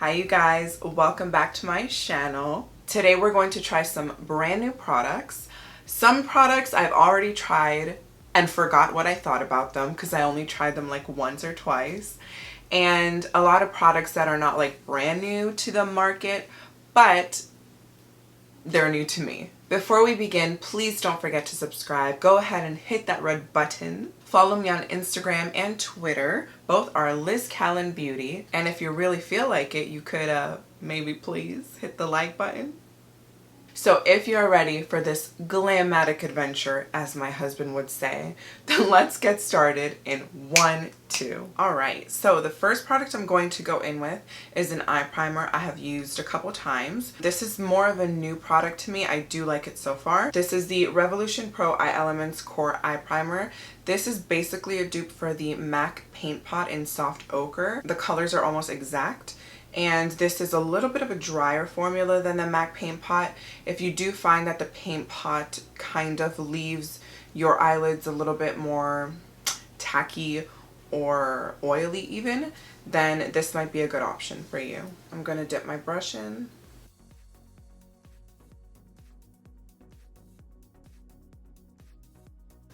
Hi you guys, welcome back to my channel. Today we're going to try some brand new products. Some products I've already tried and forgot what I thought about them because I only tried them like once or twice. And a lot of products that are not like brand new to the market, but they're new to me. Before we begin, please don't forget to subscribe. Go ahead and hit that red button. Follow me on Instagram and Twitter. Both are LizKallanBeauty. And if you really feel like it, you could maybe please hit the like button. So if you're ready for this glammatic adventure, as my husband would say, then let's get started in 1, 2. Alright, so the first product I'm going to go in with is an eye primer I have used a couple times. This is more of a new product to me. I do like it so far. This is the Revolution Pro Eye Elements Core Eye Primer. This is basically a dupe for the MAC Paint Pot in Soft Ochre. The colors are almost exact. And this is a little bit of a drier formula than the MAC Paint Pot. If you do find that the Paint Pot kind of leaves your eyelids a little bit more tacky or oily even, then this might be a good option for you. I'm going to dip my brush in.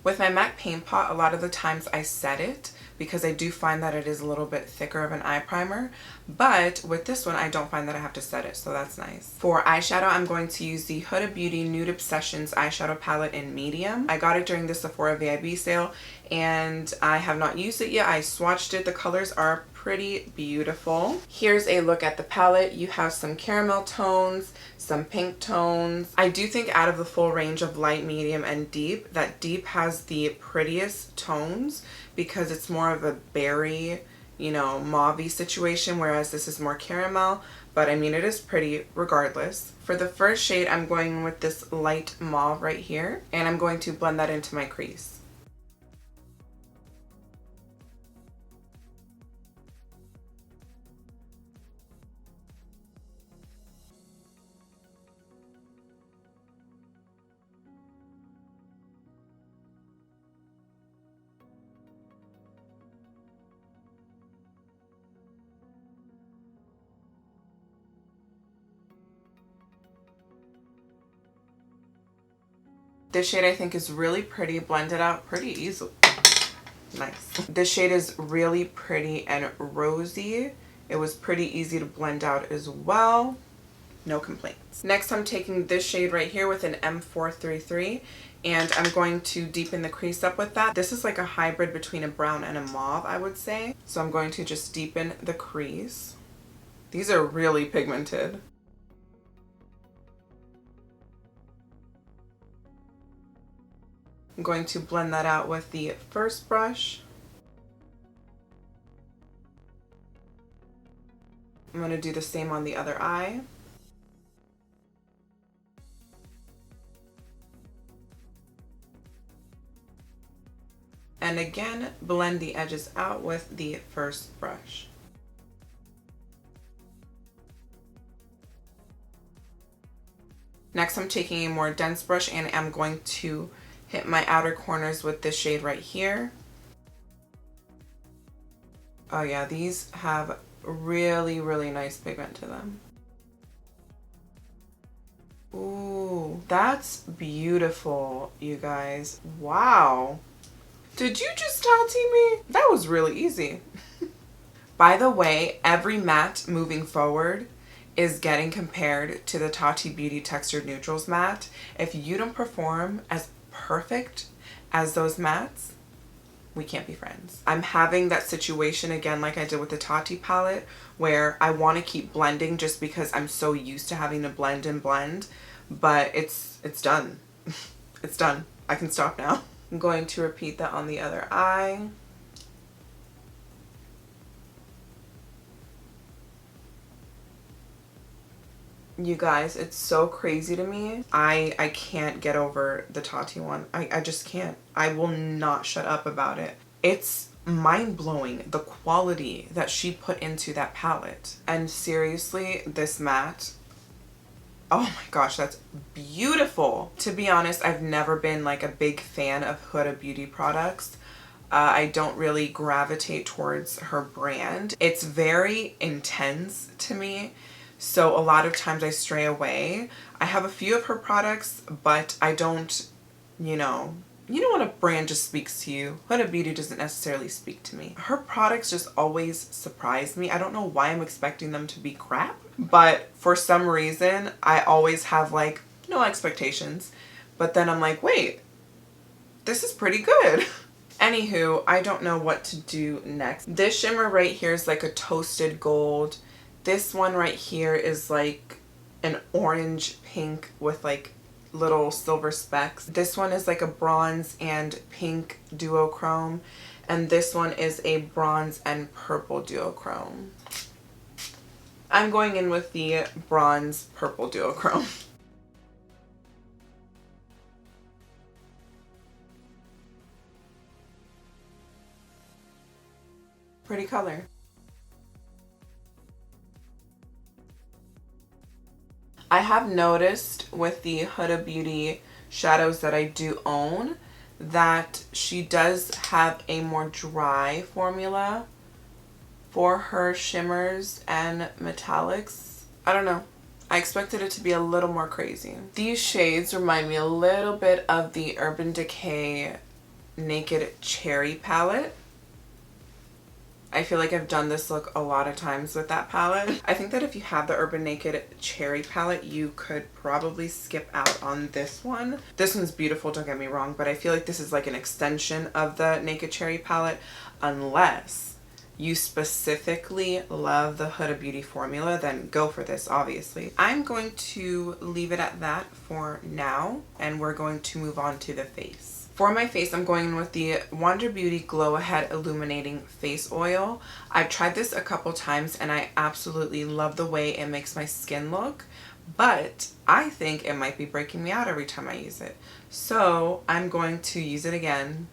With my MAC Paint Pot, a lot of the times I set it because I do find that it is a little bit thicker of an eye primer. But with this one, I don't find that I have to set it, so that's nice. For eyeshadow, I'm going to use the Huda Beauty Nude Obsessions eyeshadow palette in medium. I got it during the Sephora VIB sale, and I have not used it yet. I swatched it. The colors are pretty beautiful. Here's a look at the palette. You have some caramel tones, some pink tones. I do think out of the full range of light, medium, and deep, that deep has the prettiest tones because it's more of a berry, you know, mauve-y situation, whereas this is more caramel, but I mean it is pretty regardless. For the first shade, I'm going with this light mauve right here, and I'm going to blend that into my crease. This shade I think is really pretty, blended out pretty easily. Nice. This shade is really pretty and rosy. It was pretty easy to blend out as well. No complaints. Next, I'm taking this shade right here with an M433, and I'm going to deepen the crease up with that. This is like a hybrid between a brown and a mauve, I would say. So I'm going to just deepen the crease. These are really pigmented. I'm going to blend that out with the first brush. I'm going to do the same on the other eye. And again, blend the edges out with the first brush. Next, I'm taking a more dense brush and I'm going to hit my outer corners with this shade right here. Oh yeah, these have really, really nice pigment to them. Ooh, that's beautiful, you guys. Wow. Did you just Tarte me? That was really easy. By the way, every matte moving forward is getting compared to the Tarte Beauty Textured Neutrals matte. If you don't perform as perfect as those mattes, we can't be friends. I'm having that situation again like I did with the Tarte palette where I want to keep blending just because I'm so used to having to blend and blend, but it's done. It's done. I can stop now. I'm going to repeat that on the other eye. You guys, it's so crazy to me. I can't get over the Tarte one. I just can't. I will not shut up about it. It's mind-blowing the quality that she put into that palette. And seriously, this matte, oh my gosh, that's beautiful. To be honest, I've never been like a big fan of Huda Beauty products. I don't really gravitate towards her brand. It's very intense to me, so a lot of times I stray away. I have a few of her products, but I don't, you know when a brand just speaks to you. Huda Beauty doesn't necessarily speak to me. Her products just always surprise me. I don't know why I'm expecting them to be crap, but for some reason I always have like no expectations, but then I'm like, wait, this is pretty good. Anywho, I don't know what to do next. This shimmer right here is like a toasted gold. This one right here is like an orange pink with like little silver specks. This one is like a bronze and pink duochrome, and this one is a bronze and purple duochrome. I'm going in with the bronze purple duochrome. Pretty color. I have noticed with the Huda Beauty shadows that I do own that she does have a more dry formula for her shimmers and metallics. I don't know. I expected it to be a little more crazy. These shades remind me a little bit of the Urban Decay Naked Cherry palette. I feel like I've done this look a lot of times with that palette. I think that if you have the Urban Naked Cherry palette, you could probably skip out on this one. This one's beautiful, don't get me wrong, but I feel like this is like an extension of the Naked Cherry palette, unless you specifically love the Huda Beauty formula, then go for this, obviously. I'm going to leave it at that for now, and we're going to move on to the face. For my face, I'm going in with the Wander Beauty Glow Ahead Illuminating Face Oil. I've tried this a couple times and I absolutely love the way it makes my skin look, but I think it might be breaking me out every time I use it. So I'm going to use it again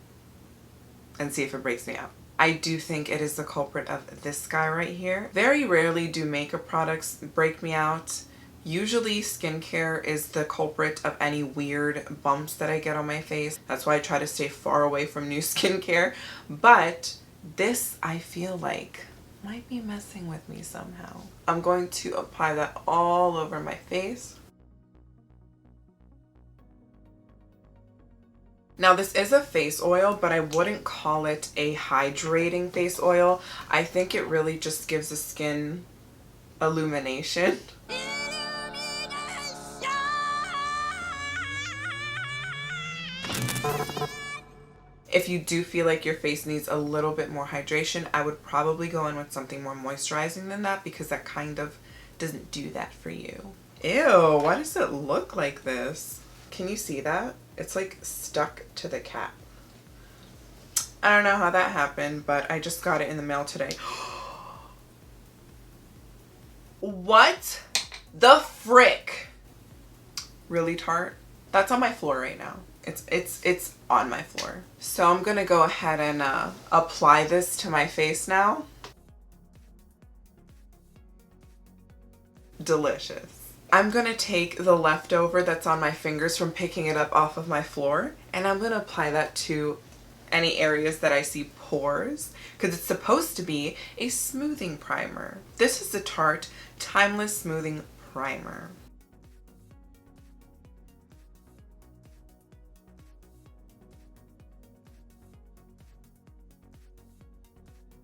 and see if it breaks me out. I do think it is the culprit of this guy right here. Very rarely do makeup products break me out. Usually skincare is the culprit of any weird bumps that I get on my face. That's why I try to stay far away from new skincare. But this, I feel like, might be messing with me somehow. I'm going to apply that all over my face. Now this is a face oil, but I wouldn't call it a hydrating face oil. I think it really just gives the skin illumination. If you do feel like your face needs a little bit more hydration, I would probably go in with something more moisturizing than that, because that kind of doesn't do that for you. Ew, why does it look like this? Can you see that? It's like stuck to the cap. I don't know how that happened, but I just got it in the mail today. What the frick? Really, Tarte? That's on my floor right now. It's on my floor. So I'm gonna go ahead and apply this to my face now. Delicious. I'm gonna take the leftover that's on my fingers from picking it up off of my floor, and I'm gonna apply that to any areas that I see pores, because it's supposed to be a smoothing primer. This is the Tarte Timeless Smoothing Primer.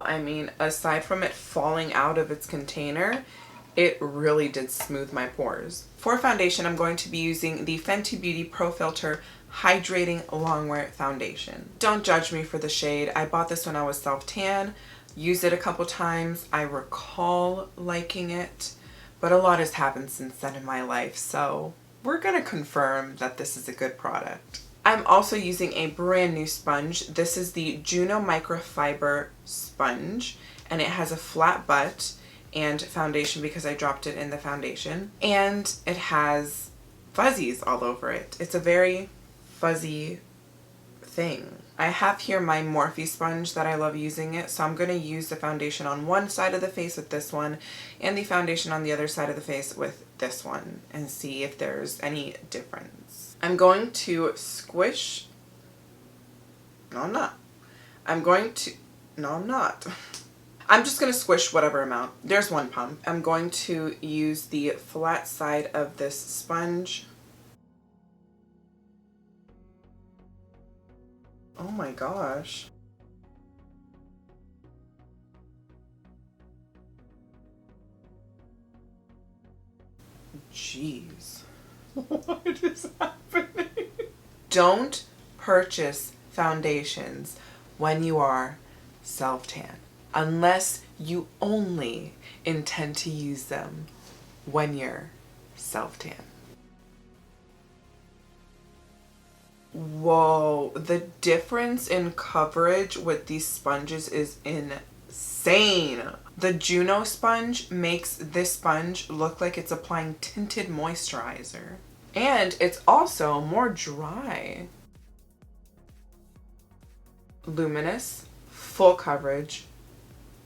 I mean, aside from it falling out of its container, it really did smooth my pores. For foundation, I'm going to be using the Fenty Beauty Pro Filter Hydrating Longwear Foundation. Don't judge me for the shade. I bought this when I was self-tan, used it a couple times. I recall liking it, but a lot has happened since then in my life, so we're gonna confirm that this is a good product. I'm also using a brand new sponge. This is the Juno Microfiber sponge, and it has a flat butt and foundation because I dropped it in the foundation, and it has fuzzies all over it. It's a very fuzzy thing. I have here my Morphe sponge that I love using it, so I'm going to use the foundation on one side of the face with this one and the foundation on the other side of the face with this one and see if there's any difference. I'm going to squish, no I'm not, I'm going to, no I'm not. I'm just going to squish whatever amount. There's one pump. I'm going to use the flat side of this sponge. Oh my gosh. Jeez. What is happening? Don't purchase foundations when you are self-tan, unless you only intend to use them when you're self-tan. Whoa, the difference in coverage with these sponges is insane. The Juno sponge makes this sponge look like it's applying tinted moisturizer. And it's also more dry. Luminous, full coverage,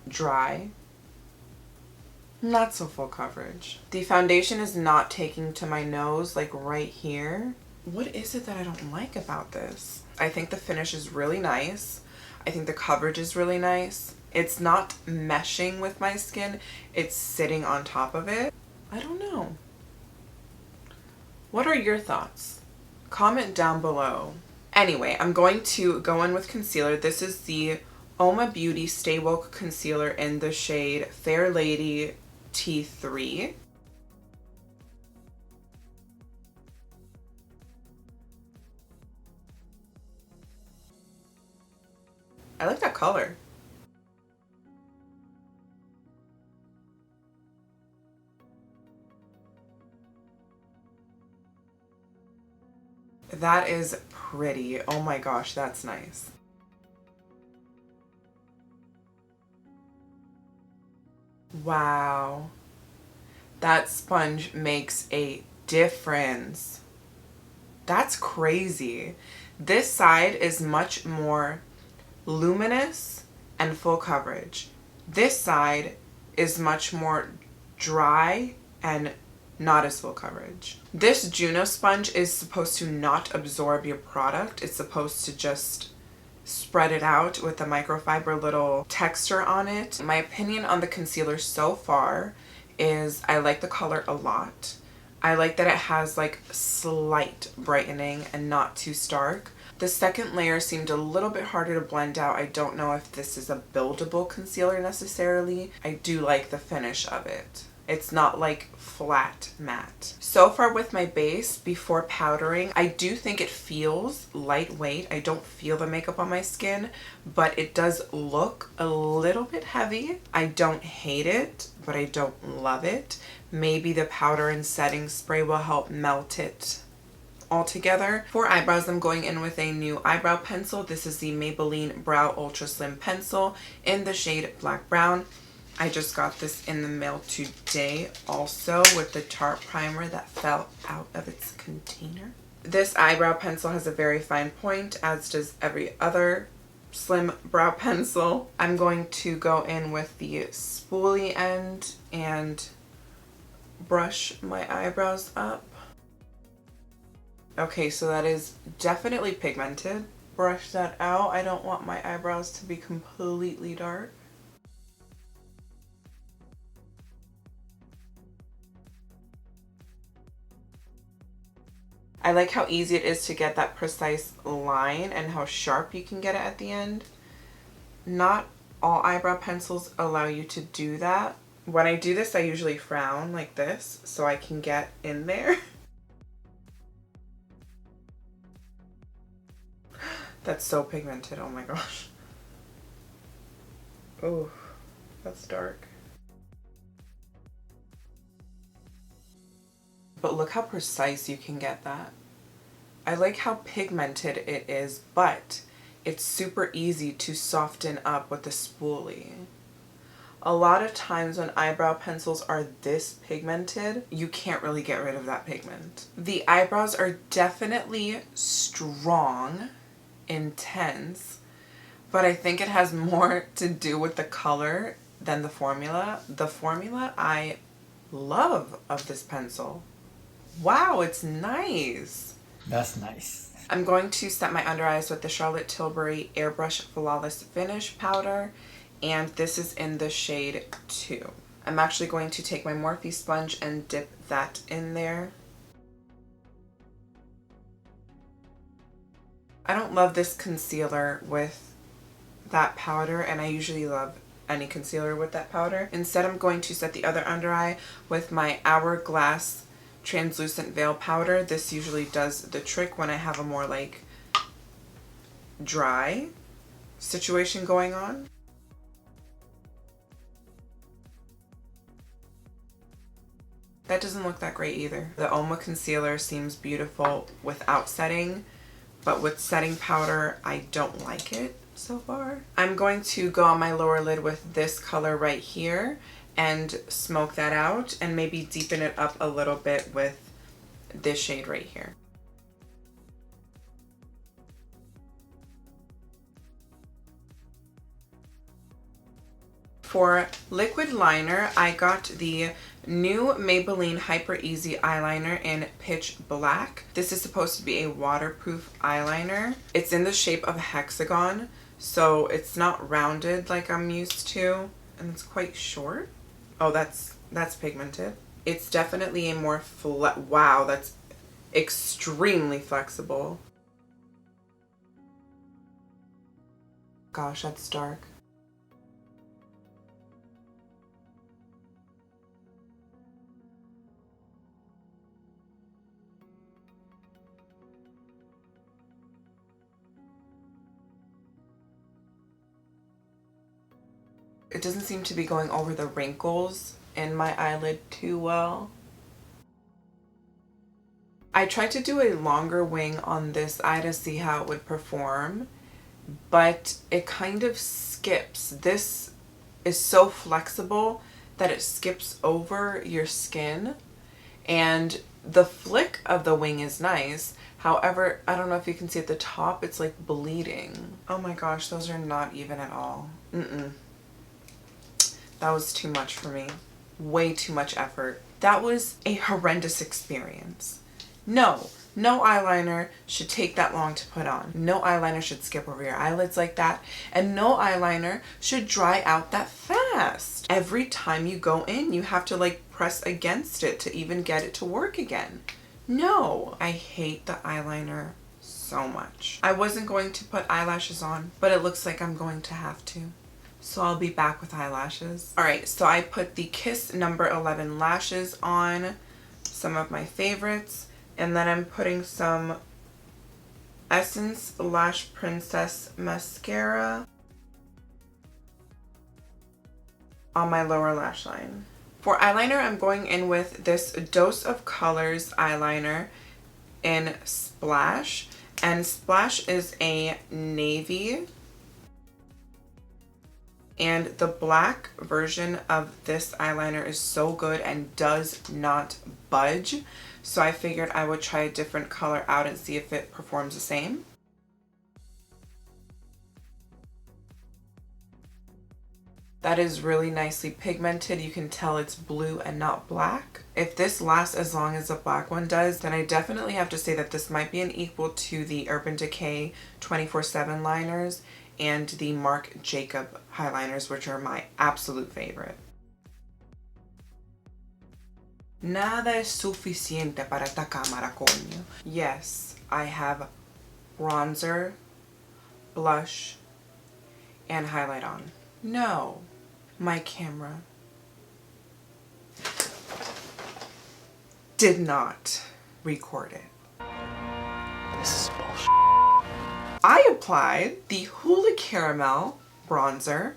dry, not so full coverage. The foundation is not taking to my nose, like right here. What is it that I don't like about this? I think the finish is really nice. I think the coverage is really nice. It's not meshing with my skin. It's sitting on top of it. I don't know. What are your thoughts? Comment down below. Anyway, I'm going to go in with concealer. This is the UOMA Beauty Stay Woke Concealer in the shade Fair Lady T3. I like that color. That is pretty. Oh my gosh, that's nice. Wow. That sponge makes a difference. That's crazy. This side is much more luminous and full coverage. This side is much more dry and not as full coverage. This Juno sponge is supposed to not absorb your product. It's supposed to just spread it out with a microfiber little texture on it. My opinion on the concealer so far is I like the color a lot. I like that it has like slight brightening and not too stark. The second layer seemed a little bit harder to blend out. I don't know if this is a buildable concealer necessarily. I do like the finish of it. It's not like flat matte. So far with my base, before powdering, I do think it feels lightweight. I don't feel the makeup on my skin, but it does look a little bit heavy. I don't hate it, but I don't love it. Maybe the powder and setting spray will help melt it all together. For eyebrows, I'm going in with a new eyebrow pencil. This is the Maybelline Brow Ultra Slim Pencil in the shade Black Brown. I just got this in the mail today also with the Tarte primer that fell out of its container. This eyebrow pencil has a very fine point, as does every other slim brow pencil. I'm going to go in with the spoolie end and brush my eyebrows up. Okay, so that is definitely pigmented. Brush that out. I don't want my eyebrows to be completely dark. I like how easy it is to get that precise line and how sharp you can get it at the end. Not all eyebrow pencils allow you to do that. When I do this, I usually frown like this so I can get in there. That's so pigmented, oh my gosh. Oh, that's dark. But look how precise you can get that. I like how pigmented it is, but it's super easy to soften up with the spoolie. A lot of times when eyebrow pencils are this pigmented, you can't really get rid of that pigment. The eyebrows are definitely strong, intense, but I think it has more to do with the color than the formula. The formula I love of this pencil. Wow, it's nice. That's nice. I'm going to set my under eyes with the Charlotte Tilbury Airbrush Flawless Finish powder, and this is in the shade 2. I'm actually going to take my Morphe sponge and dip that in there. I don't love this concealer with that powder, and I usually love any concealer with that powder. Instead, I'm going to set the other under eye with my Hourglass translucent veil powder. This usually does the trick when I have a more like dry situation going on. That doesn't look that great either. The UOMA concealer seems beautiful without setting, but with setting powder, I don't like it so far. I'm going to go on my lower lid with this color right here and smoke that out and maybe deepen it up a little bit with this shade right here. For liquid liner, I got the new Maybelline Hyper Easy eyeliner in Pitch Black. This is supposed to be a waterproof eyeliner. It's in the shape of a hexagon, so it's not rounded like I'm used to, and it's quite short. Oh, that's pigmented. It's definitely a more wow, that's extremely flexible. Gosh, that's dark. It doesn't seem to be going over the wrinkles in my eyelid too well. I tried to do a longer wing on this eye to see how it would perform, but it kind of skips. This is so flexible that it skips over your skin, and the flick of the wing is nice. However, I don't know if you can see at the top, it's like bleeding. Oh my gosh, those are not even at all. That was too much for me. Way too much effort. That was a horrendous experience. No eyeliner should take that long to put on. No eyeliner should skip over your eyelids like that. And no eyeliner should dry out that fast. Every time you go in, you have to like press against it to even get it to work again. No, I hate the eyeliner so much. I wasn't going to put eyelashes on, but it looks like I'm going to have to. So I'll be back with eyelashes. Alright, so I put the Kiss number 11 lashes on, some of my favorites, and then I'm putting some Essence Lash Princess mascara on my lower lash line. For eyeliner, I'm going in with this Dose of Colors eyeliner in Splash, and Splash is a navy. And the black version of this eyeliner is so good and does not budge. So I figured I would try a different color out and see if it performs the same. That is really nicely pigmented. You can tell it's blue and not black. If this lasts as long as the black one does, then I definitely have to say that this might be an equal to the Urban Decay 24/7 liners and the Marc Jacob highliners, which are my absolute favorite. Nada es suficiente para esta cámara, coño. Yes, I have bronzer, blush, and highlight on. No, my camera did not record it. This is bullshit. I applied the Hoola Caramel bronzer.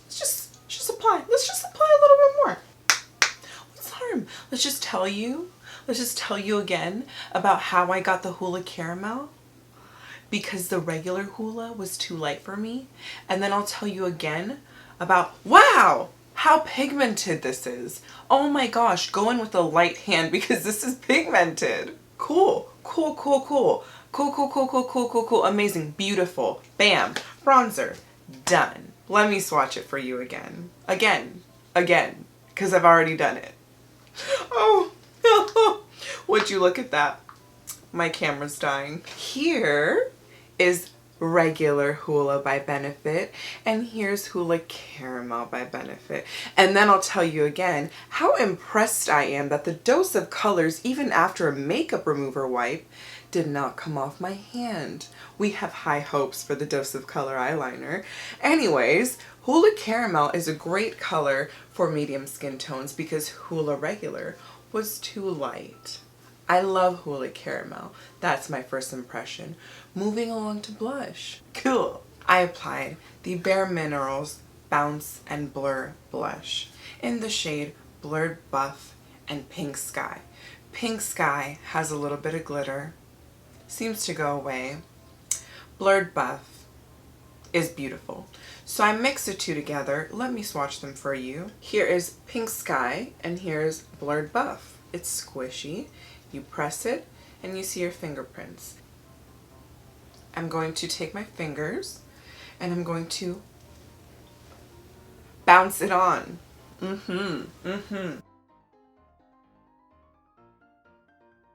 Let's just apply. Let's just apply a little bit more. What's the harm? Let's just tell you again about how I got the Hoola Caramel. Because the regular Hoola was too light for me. And then I'll tell you again about, wow, how pigmented this is. Oh my gosh, go in with a light hand because this is pigmented. Cool, cool, cool, cool. Cool, cool, cool, cool, cool, cool, cool, amazing, beautiful, bam, bronzer, done. Let me swatch it for you again, because I've already done it. Oh, would you look at that? my camera's dying. Here is regular Hoola by Benefit, and here's Hoola Caramel by Benefit. And then I'll tell you again how impressed I am that the dose of colors, even after a makeup remover wipe, did not come off my hand. We have high hopes for the dose of color eyeliner. Anyways, Hoola Caramel is a great color for medium skin tones because Hoola Regular was too light. I love Hoola Caramel. That's my first impression. Moving along to blush. Cool. I applied the BareMinerals Bounce and Blur Blush in the shade Blurred Buff and Pink Sky. Pink Sky has a little bit of glitter. Seems to go away. Blurred Buff is beautiful. So I mixed the two together. Let me swatch them for you. Here is Pink Sky and here's Blurred Buff. It's squishy. You press it and you see your fingerprints. I'm going to take my fingers and I'm going to bounce it on.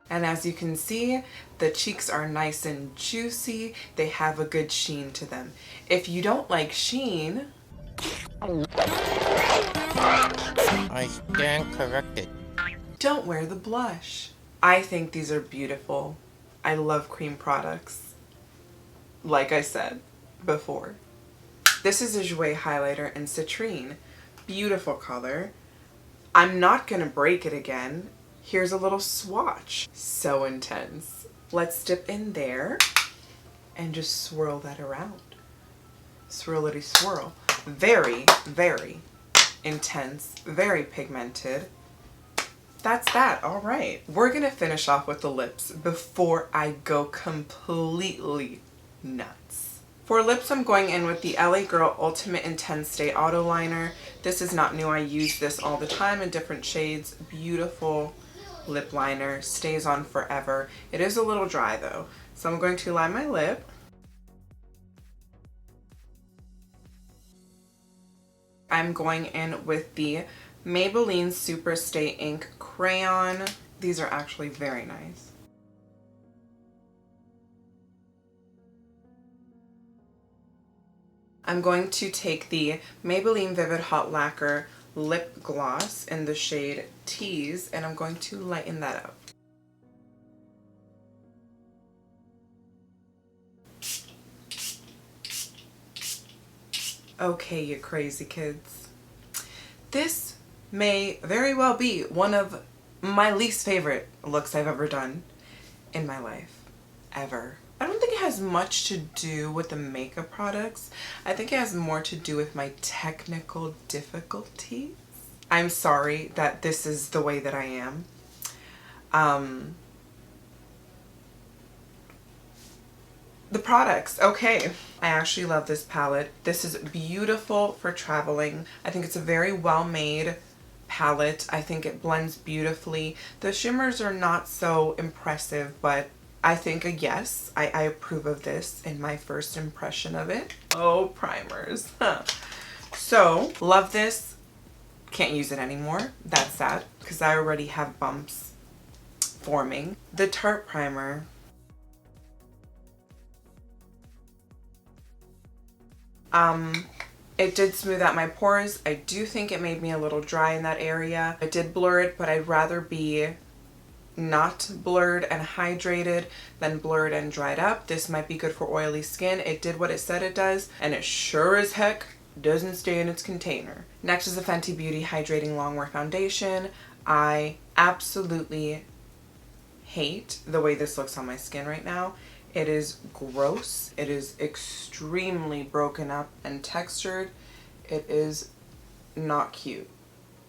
And as you can see, the cheeks are nice and juicy. They have a good sheen to them. If you don't like sheen, I stand corrected. don't wear the blush. I think these are beautiful. I love cream products, like I said before. This is a Jouer highlighter in Citrine. Beautiful color. I'm not gonna break it again. Here's a little swatch. So intense. Let's dip in there and just swirl that around. Swirlity swirl. Very, very intense, very pigmented. That's that. All right. We're gonna finish off with the lips before I go completely nuts. For lips, I'm going in with the LA Girl Ultimate Intense Stay Auto Liner. This is not new. I use this all the time in different shades. Beautiful lip liner. Stays on forever. It is a little dry though. So I'm going to line my lip. I'm going in with the Maybelline Super Stay Ink Crayon. These are actually very nice. I'm going to take the Maybelline Vivid Hot Lacquer Lip Gloss in the shade Tease, and I'm going to lighten that up. Okay, you crazy kids. This may very well be one of my least favorite looks I've ever done in my life. Ever. I don't think it has much to do with the makeup products. I think it has more to do with my technical difficulties. I'm sorry that this is the way that I am. The products, okay. I actually love this palette. This is beautiful for traveling. I think it's a very well-made palette. I think it blends beautifully. The shimmers are not so impressive, but I think a yes. I approve of this in my first impression of it. Oh, primers. Huh. So, love this. Can't use it anymore. That's sad because I already have bumps forming. The Tarte primer. It did smooth out my pores. I do think it made me a little dry in that area. I did blur it, but I'd rather be not blurred and hydrated than blurred and dried up. This might be good for oily skin. It did what it said it does, and it sure as heck doesn't stay in its container. Next is the Fenty Beauty Hydrating Longwear Foundation. I absolutely hate the way this looks on my skin right now. It is gross. It is extremely broken up and textured. It is not cute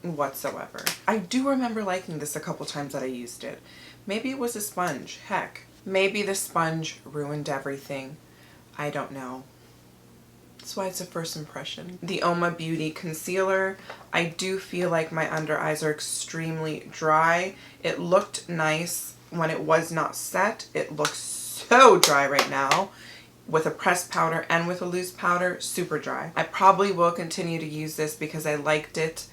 whatsoever. I do remember liking this a couple times that I used it. Maybe it was a sponge. Heck, maybe the sponge ruined everything. I don't know. That's why it's a first impression. The UOMA Beauty Concealer. I do feel like my under eyes are extremely dry. It looked nice when it was not set. It looks so dry right now with a pressed powder and with a loose powder. Super dry. I probably will continue to use this because I liked it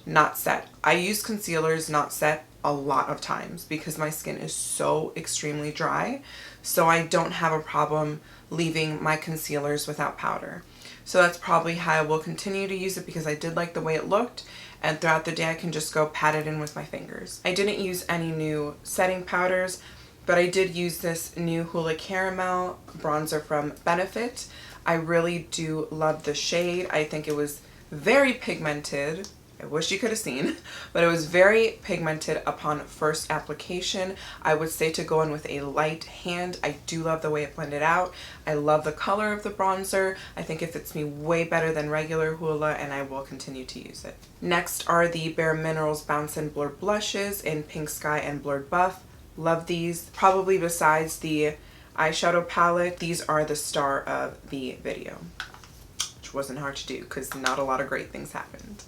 not set. I use concealers not set a lot of times because my skin is so extremely dry, so I don't have a problem leaving my concealers without powder. So that's probably how I will continue to use it because I did like the way it looked, and throughout the day I can just go pat it in with my fingers. I didn't use any new setting powders, but I did use this new Hoola Caramel bronzer from Benefit. I really do love the shade. I think it was very pigmented. I wish you could have seen, but it was very pigmented upon first application. I would say to go in with a light hand. I do love the way it blended out. I love the color of the bronzer. I think it fits me way better than regular Hoola, and I will continue to use it. Next are the BareMinerals Bounce and Blur Blushes in Pink Sky and Blurred Buff. Love these. Probably besides the eyeshadow palette, these are the star of the video, which wasn't hard to do because not a lot of great things happened.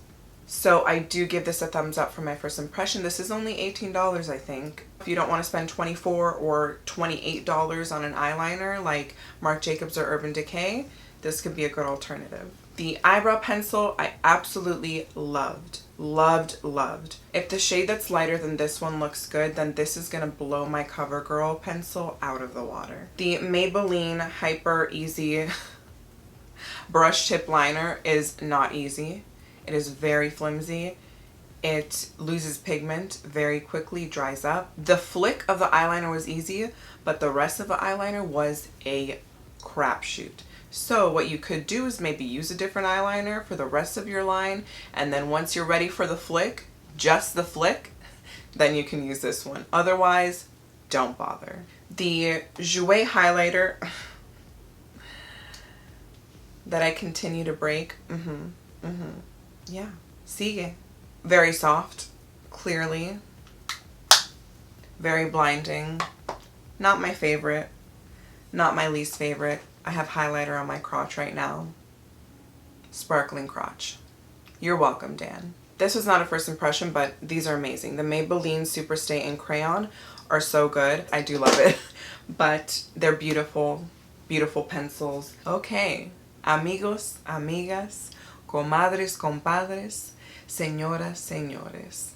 So I do give this a thumbs up for my first impression. This is only $18, I think. If you don't want to spend $24 or $28 on an eyeliner like Marc Jacobs or Urban Decay, this could be a good alternative. The eyebrow pencil I absolutely loved. Loved. If the shade that's lighter than this one looks good, then this is going to blow my CoverGirl pencil out of the water. The Maybelline Hyper Easy brush tip liner is not easy. It is very flimsy. It loses pigment very quickly, dries up. The flick of the eyeliner was easy, but the rest of the eyeliner was a crapshoot. So what you could do is maybe use a different eyeliner for the rest of your line, and then once you're ready for the flick, just the flick, then you can use this one. Otherwise, don't bother. The Jouer highlighter that I continue to break. Yeah, sigue. Very soft, clearly. Very blinding. Not my favorite. Not my least favorite. I have highlighter on my crotch right now. Sparkling crotch. You're welcome, Dan. This was not a first impression, but these are amazing. The Maybelline Superstay in Crayon are so good. I do love it. But they're beautiful, beautiful pencils. Okay, amigos, amigas, comadres, compadres, señoras, señores.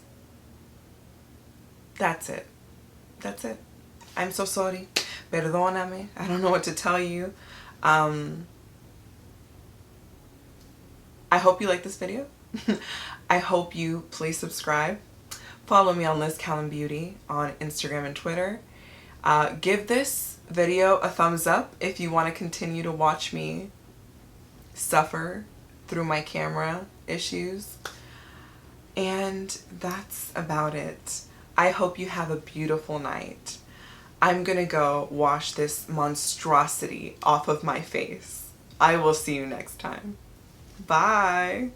That's it. That's it. I'm so sorry. Perdóname. I don't know what to tell you. I hope you like this video. I hope you please subscribe. Follow me on LizKallanBeauty on Instagram and Twitter. Give this video a thumbs up if you want to continue to watch me suffer through my camera issues. And that's about it. I hope you have a beautiful night. I'm gonna go wash this monstrosity off of my face. I will see you next time. Bye.